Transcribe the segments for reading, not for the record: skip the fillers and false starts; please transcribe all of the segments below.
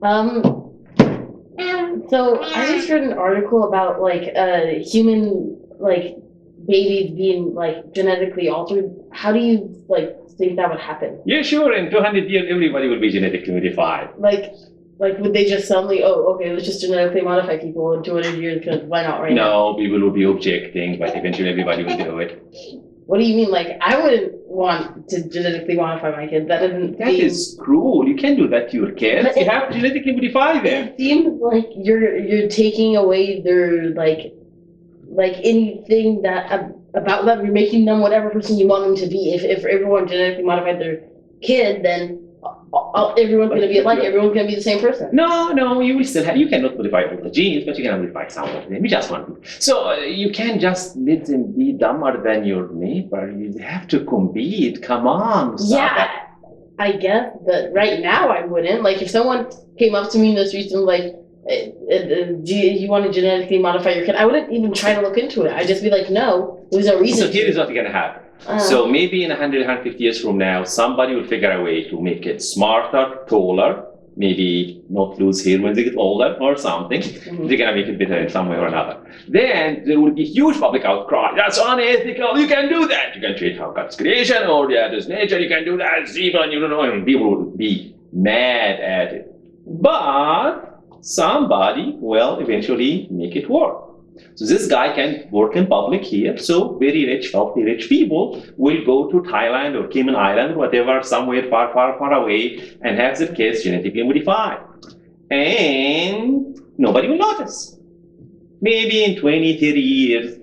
Um, so I just read an article about like human like babies being like genetically altered. How do you like think that would happen? Yeah, sure. In 200 years, everybody will be genetically modified. Like would they just suddenly, oh, okay, let's just genetically modify people in 200 years because why not right now? No, people will be objecting, but eventually everybody will do it. What do you mean? Like, I wouldn't want to genetically modify my kid. That is cruel. You can't do that to your kids. But you have to genetically modify them. It seems like you're taking away their like anything that about them. You're making them whatever person you want them to be. If everyone genetically modified their kid, then everyone's going to be alike. Everyone's going to be the same person. No, you will still have. You cannot modify all the genes, but you can modify some of them. You just want to. So you can't just let them be dumber than your neighbor. You have to compete. Come on. Yeah, I guess, but right now I wouldn't. Like, if someone came up to me in the streets and was like, do you want to genetically modify your kid? I wouldn't even try to look into it. I'd just be like, no, there's no reason. So here is what's going to happen. So maybe in 100, 150 years from now, somebody will figure a way to make it smarter, taller, maybe not lose hair when they get older or something. Mm-hmm. They're going to make it better in some way or another. Then there will be huge public outcry. That's unethical. You can do that. You can treat how God's creation or this nature. You can do that. It's evil. You don't know. And people will be mad at it. But somebody will eventually make it work. So this guy can work in public here. So very rich, wealthy, rich people will go to Thailand or Cayman Island, whatever, somewhere far, far, far away, and have their kids genetically modified. And nobody will notice. Maybe in 20, 30 years,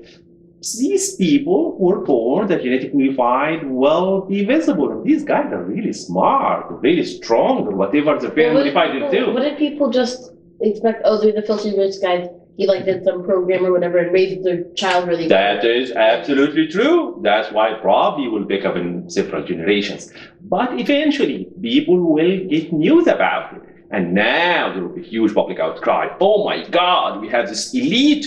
these people who were born, they're genetically modified, will be visible. And these guys are really smart, really strong, or whatever the parents modified to do. What if people just expect, oh, they're the filthy rich guys? He like did some program or whatever and raised their child really well. That is absolutely true. That's why probably will pick up in several generations. But eventually, people will get news about it. And now there will be huge public outcry. Oh my God, we have this elite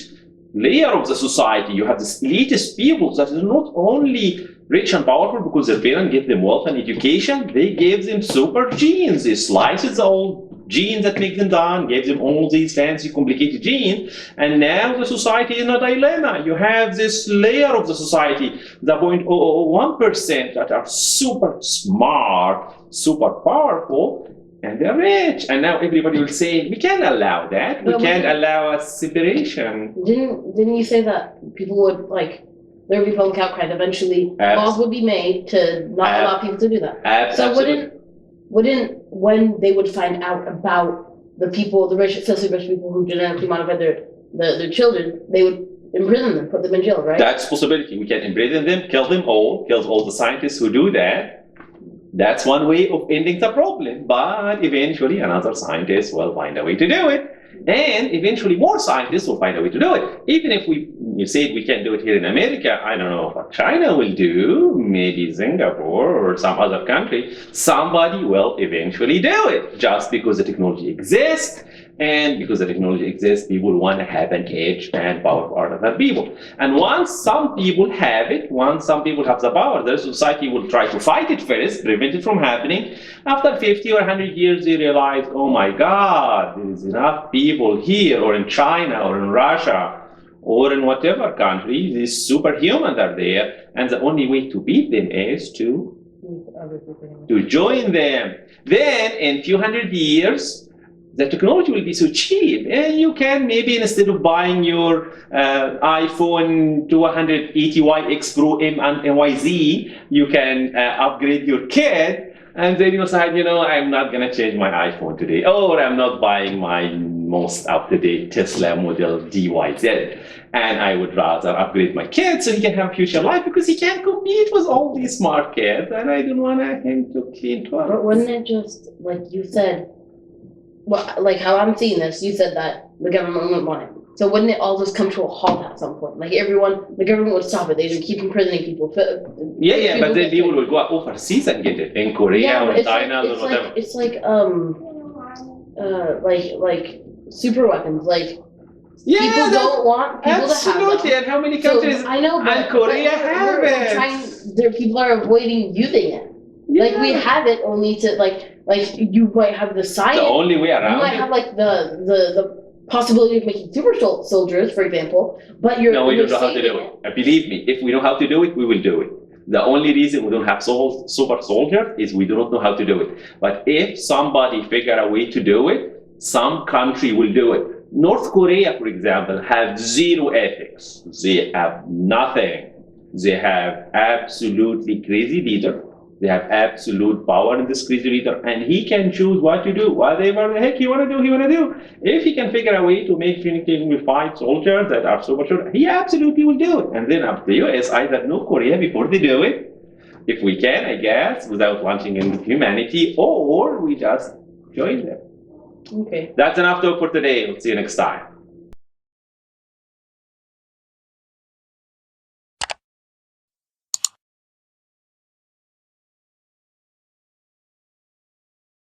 layer of the society. You have this elitist people that is not only rich and powerful because their parents gave them wealth and education, they gave them super genes. They sliced the old genes that make them down, gave them all these fancy, complicated genes, and now the society is in a dilemma. You have this layer of the society, the 0.001% that are super smart, super powerful, and they're rich. And now everybody will say, we can't allow that. We can't allow a separation. Didn't you say that people would there would be public outcry, eventually laws would be made to not allow people to do that? Absolutely. So wouldn't when they would find out about the people, the rich, especially rich people who genetically modified their children, they would imprison them, put them in jail, right? That's a possibility. We can imprison them, kill them all, kill all the scientists who do that. That's one way of ending the problem. But eventually another scientist will find a way to do it. And eventually more scientists will find a way to do it. Even if you said we can't do it here in America, I don't know what China will do, maybe Singapore or some other country, somebody will eventually do it just because the technology exists. And because the technology exists, people want to have an edge and power over other people. And once some people have it, once some people have the power, the society will try to fight it first, prevent it from happening. After 50 or 100 years, they realize, oh my God, there is enough people here or in China or in Russia or in whatever country, these superhumans are there. And the only way to beat them is to join them. Then in a few hundred years, the technology will be so cheap, and you can maybe instead of buying your iPhone 280X Pro M and NYZ, you can upgrade your kit, and then you decide, I'm not going to change my iPhone today, or I'm not buying my most up-to-date Tesla Model DYZ, and I would rather upgrade my kid so he can have a future life because he can't compete with all these smart kids, and I don't want him to clean to us. But wouldn't it just, like you said, well, like how I'm seeing this, you said that the government wouldn't want it. So wouldn't it all just come to a halt at some point? Like the government would stop it. They would keep imprisoning people. Yeah, but then people will go overseas and get it in Korea or China or whatever. It's like super weapons. People don't want people to have them. Absolutely, and how many countries? So, I know, but Korea have it. People are avoiding using it. Yeah. We have it only to Like you might have the science. The only way You around might it. have like the possibility of making super soldiers, for example, but you're No, we you're don't know how to do saving it. Believe me, if we know how to do it, we will do it. The only reason we don't have super soldiers is we do not know how to do it. But if somebody figure a way to do it, some country will do it. North Korea, for example, have zero ethics. They have nothing. They have absolutely crazy leader. They have absolute power in this crazy leader, and he can choose what to do, whatever the heck he want to do. He want to do. If he can figure a way to make Trinity fight soldiers that are super soldiers, he absolutely will do it. And then up the US either know Korea before they do it, if we can, I guess, without launching into humanity, or we just join them. Okay. That's enough talk for today. We'll see you next time.